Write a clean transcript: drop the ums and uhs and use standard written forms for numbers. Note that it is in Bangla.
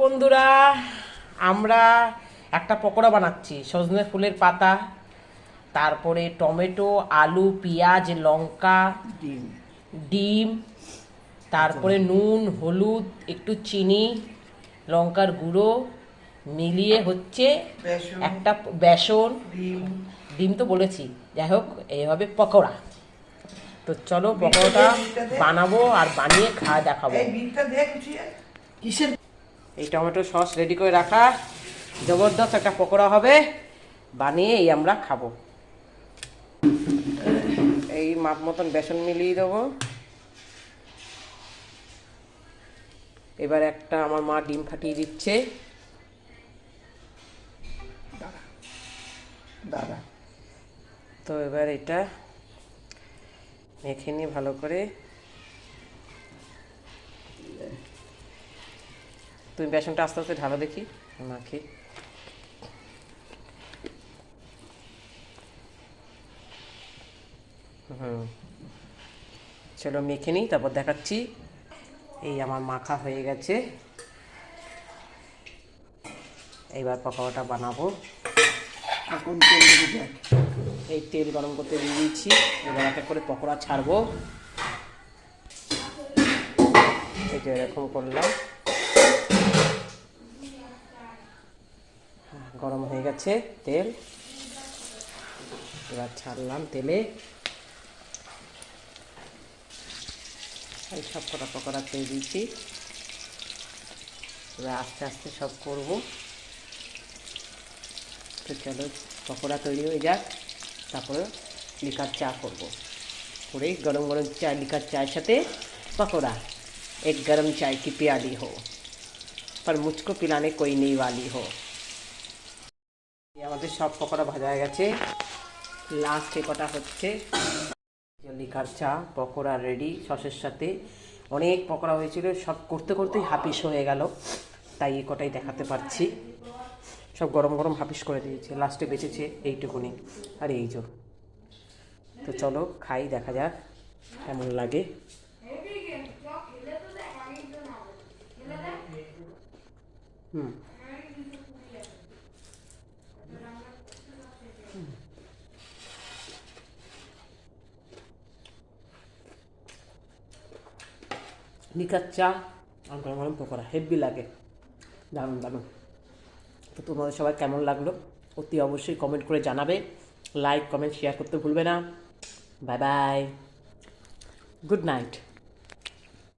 বন্ধুরা, আমরা একটা পকোড়া বানাচ্ছি। সজনে ফুলের পাতা, তারপরে টমেটো, আলু, পেঁয়াজ, লঙ্কা, ডিম, তারপরে নুন, হলুদ, একটু চিনি, লঙ্কার গুঁড়ো মিলিয়ে হচ্ছে একটা বেসন, ডিম তো বলেছি, যাই হোক এইভাবে পকোড়া। তো চলো পকোড়াটা বানাবো আর বানিয়ে খাওয়া দেখাবো। এই টমেটো সস রেডি করে রাখা, জবরদস্ত একটা পকোড়া হবে, বানিয়ে এই আমরা খাবো। এই মাপ মতন বেসন মিলিয়ে দেবো। এবার একটা আমার মা ডিম ফাটিয়ে দিচ্ছে। দাদা তো এবার এটা মেখে নিয়ে ভালো করে। তুমি বেসনটা আস্তে আস্তে ঢালো দেখি, মাখি। চলো মেখে নিই, তারপর দেখাচ্ছি। এই আমার মাখা হয়ে গেছে, এইবার পকোড়াটা বানাবো। এখন তেল দিয়ে এই তেল গরম করতে দিয়ে দিয়েছি। এবার এক এক করে পকোড়া ছাড়বো। এই যে এরকম করলাম, গরম হয়ে গেছে তেল। এবার ছাড়লাম তেলে। এই সব কটা পকোড়া দিয়ে দিয়েছি। এবার আস্তে আস্তে সব করব। তো চলো পকোড়া তৈরি হয়ে যাক, তারপরে লিকার চা করবো। করে গরম গরম চা, লিকার চায়ের সাথে पकौड़ा। एक गरम चाय की प्याली हो पर मुझको पिलाने कोई नहीं वाली हो। আমাদের সব পকোড়া ভাজা হয়ে গেছে, লাস্টে কটা হচ্ছে। লিকার চা পকোড়া রেডি সসের সাথে। অনেক পকোড়া হয়েছিল, সব করতে করতেই হাপিস হয়ে গেল, তাই এই কটাই দেখাতে পারছি। সব গরম গরম হাপিস করে দিয়েছে, লাস্টে বেঁচেছে এইটুকুনি। আর এই যে, তো চলো খাই, দেখা যাক কেমন লাগে। লিকার চা আর গরম গরম পকোড়া হেভি লাগে, দারুণ দারুণ। তো তোমাদের সবাই কেমন লাগলো অতি অবশ্যই কমেন্ট করে জানাবে। লাইক কমেন্ট শেয়ার করতে ভুলবে না। Bye bye, good night.